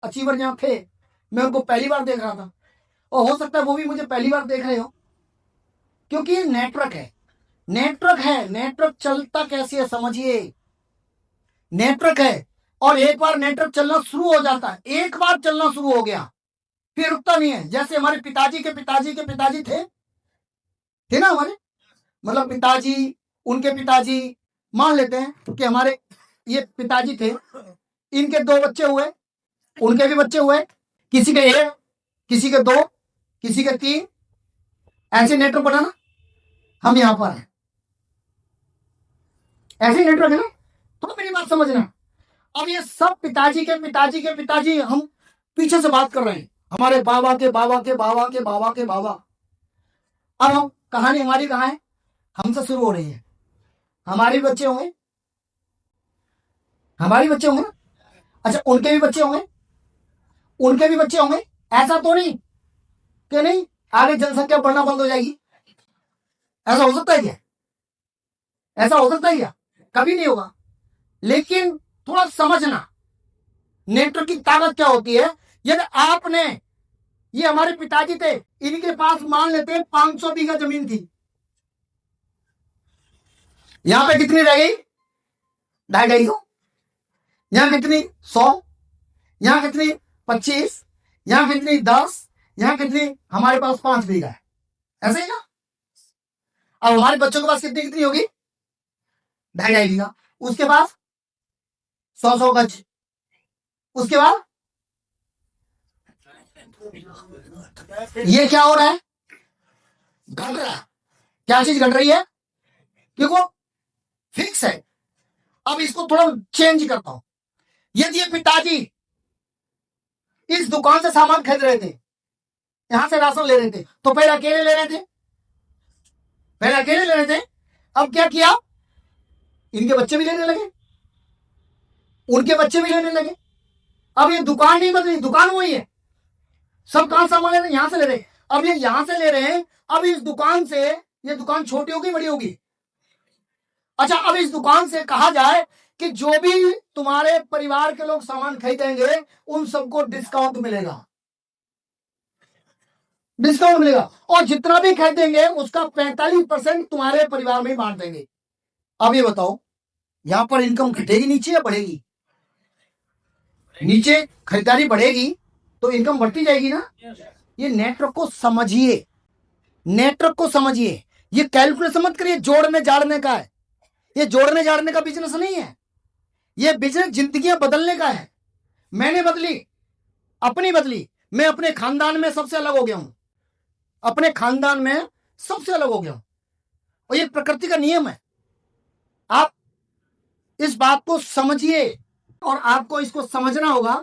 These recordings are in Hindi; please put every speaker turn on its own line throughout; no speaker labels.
अचीवर यहाँ थे, मैं उनको पहली बार देख रहा था, और हो सकता है वो भी मुझे पहली बार देख रहे हो, क्योंकि ये नेटवर्क है। नेटवर्क है, नेटवर्क चलता कैसे है समझिए। नेटवर्क है, और एक बार नेटवर्क चलना शुरू हो जाता है, एक बार चलना शुरू हो गया फिर रुकता नहीं है। जैसे हमारे पिताजी के पिताजी के पिताजी थे ना हमारे, मतलब पिताजी, उनके पिताजी, मान लेते हैं कि हमारे ये पिताजी थे, इनके 2 बच्चे हुए, उनके भी बच्चे हुए, किसी के 1, किसी के 2, किसी के 3, ऐसे नेटवर्क बना ना। हम यहां पर हैं, ऐसे नेटवर्क है ना। तो मेरी बात समझना, अब ये सब पिताजी के पिताजी के पिताजी, हम पीछे से बात कर रहे हैं, हमारे बाबा के बाबा के बाबा के बाबा के बाबा। अब हम कहानी हमारी कहां है, हमसे शुरू हो रही है। हमारे भी बच्चे होंगे, हमारे बच्चे होंगे ना। अच्छा, उनके भी बच्चे होंगे, उनके भी बच्चे होंगे। ऐसा तो नहीं कि नहीं आगे जनसंख्या बढ़ना बंद हो जाएगी, ऐसा हो सकता है क्या? ऐसा हो सकता है क्या? कभी नहीं होगा। लेकिन थोड़ा समझना नेटवर्क की ताकत क्या होती है। यदि आपने, ये हमारे पिताजी थे, इनके पास मान लेते हैं 500 बीघा जमीन थी, यहां पे कितनी रह गई? 250। यहां कितनी? 100। यहां कितनी? 25। यहां कितनी? 10। यहां कितनी? हमारे पास 5 बीघा है, ऐसे ही ना। अब हमारे बच्चों के पास कितनी कितनी होगी? 2.5 बीघा। उसके पास 100 गज। उसके बाद ये क्या हो रहा है? घट रहा है। क्या चीज घट रही है? क्योंकि वो फिक्स है। अब इसको थोड़ा चेंज करता हूं। यदि ये पिताजी इस दुकान से सामान खरीद रहे थे, यहां से राशन ले रहे थे, तो पहले अकेले ले रहे थे, पहले अकेले ले रहे थे। अब क्या किया? इनके बच्चे भी लेने लगे, उनके बच्चे भी लेने लगे। अब ये दुकान नहीं बदली, दुकान वही है। सब कहां सामान ले रहे हैं? यहां से ले रहे हैं। अब ये यहां से ले रहे हैं, अब इस दुकान से, ये दुकान छोटी होगी बड़ी होगी? अच्छा, अब इस दुकान से कहा जाए कि जो भी तुम्हारे परिवार के लोग सामान खरीदेंगे उन सबको डिस्काउंट मिलेगा, डिस्काउंट मिलेगा, और जितना भी खरीदेंगे उसका 45% तुम्हारे परिवार में बांट देंगे। अब ये बताओ, यहां पर इनकम घटेगी नीचे या बढ़ेगी? नीचे खरीदारी बढ़ेगी तो इनकम बढ़ती जाएगी ना। ये नेटवर्क को समझिए, नेटवर्क को समझिए। ये कैलकुलेशन मत करिए, जोड़ने जाड़ने का है। ये जोड़ने जाड़ने का बिजनेस नहीं है, ये बिजनेस जिंदगियां बदलने का है। मैंने बदली, अपनी बदली। मैं अपने खानदान में सबसे अलग हो गया हूं, अपने खानदान में सबसे अलग हो गया हूं, और ये प्रकृति का नियम है। आप इस बात को समझिए, और आपको इसको समझना होगा।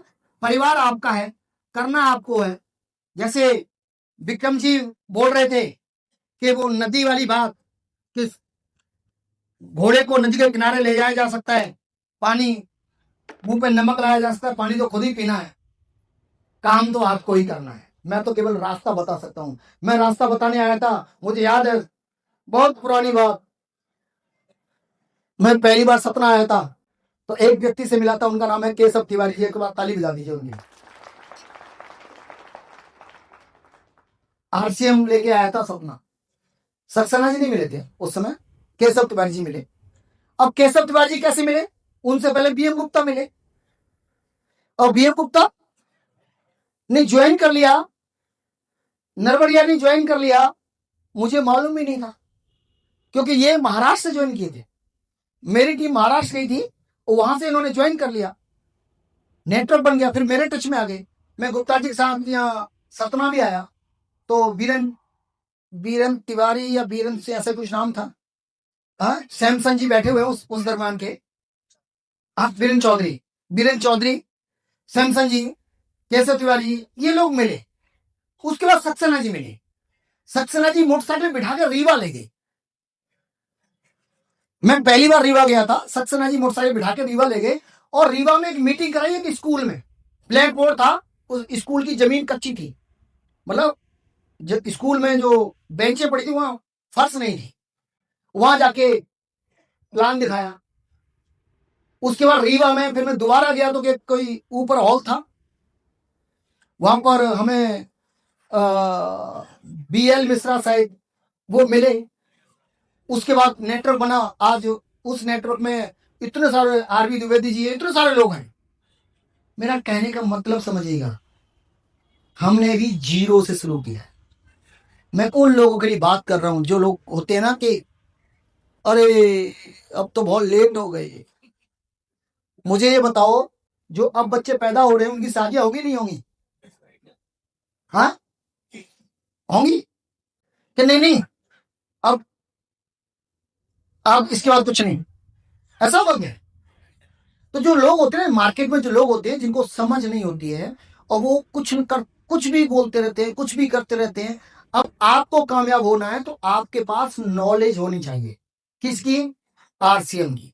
परिवार आपका है, करना आपको है। जैसे विक्रम जी बोल रहे थे कि वो नदी वाली बात, कि घोड़े को नदी के किनारे ले जाया जा सकता है, पानी मुंह पे नमक लाया जा सकता है, पानी तो खुद ही पीना है, काम तो आपको ही करना है। मैं तो केवल रास्ता बता सकता हूं। मैं रास्ता बताने आया था, मुझे याद है बहुत पुरानी बात। मैं पहली बार सतना आया था तो एक व्यक्ति से मिला था, उनका नाम है केशव तिवारी जी। एक बार ताली बजा दीजिए उनकी। आरसीएम लेके आया था सपना। सक्सेना जी नहीं मिले थे उस समय, केशव तिवारी जी मिले। अब केशव तिवारी जी कैसे मिले? उनसे पहले बीएम गुप्ता मिले, और बीएम गुप्ता ने ज्वाइन कर लिया, नरवड़िया ने ज्वाइन कर लिया। मुझे मालूम ही नहीं था, क्योंकि ये महाराष्ट्र से ज्वाइन किए थे। मेरी टीम महाराष्ट्र गई थी, और वहां से इन्होंने ज्वाइन कर लिया, नेटवर्क बन गया, फिर मेरे टच में आ गए। मैं गुप्ता जी के साथ यहाँ सतना भी आया, तो बीरन तिवारी या बीरन से ऐसे कुछ नाम था, सैमसन जी बैठे हुए उस दरम्यान के। बीरन चौधरी, सैमसन जी, केशव तिवारी जी, ये लोग मिले। उसके बाद सक्सेना जी मिले। सक्सेना जी मोटरसाइकिल बिठा के रीवा ले गए। मैं पहली बार रीवा गया था, सक्सेना जी मोटरसाइकिल बिठा के रीवा ले गए, और रीवा में एक मीटिंग कराई एक स्कूल में। ब्लैक बोर्ड था, उस स्कूल की जमीन कच्ची थी, मतलब जब स्कूल में जो बेंचें पड़ी थी वहां फर्श नहीं थी। वहां जाके प्लान दिखाया। उसके बाद रीवा में फिर मैं दोबारा गया तो कोई ऊपर हॉल था, वहां पर हमें BL मिश्रा शायद वो मिले, उसके बाद नेटवर्क बना। आज उस नेटवर्क में इतने सारे RV द्विवेदी जी, इतने सारे लोग हैं। मेरा कहने का मतलब समझिएगा, हमने भी जीरो से शुरू किया है। मैं उन लोगों के लिए बात कर रहा हूं जो लोग होते हैं ना कि अरे अब तो बहुत लेट हो गए। मुझे ये बताओ, जो अब बच्चे पैदा हो रहे हैं उनकी शादियां होगी नहीं होंगी? हाँ होंगी कि नहीं? नहीं, अब इसके बाद कुछ नहीं, ऐसा हो गया। तो जो लोग होते हैं मार्केट में, जो लोग होते हैं जिनको समझ नहीं होती है और वो कुछ भी बोलते रहते हैं, कुछ भी करते रहते हैं। अब आपको कामयाब होना है तो आपके पास नॉलेज होनी चाहिए। किसकी? RCM की।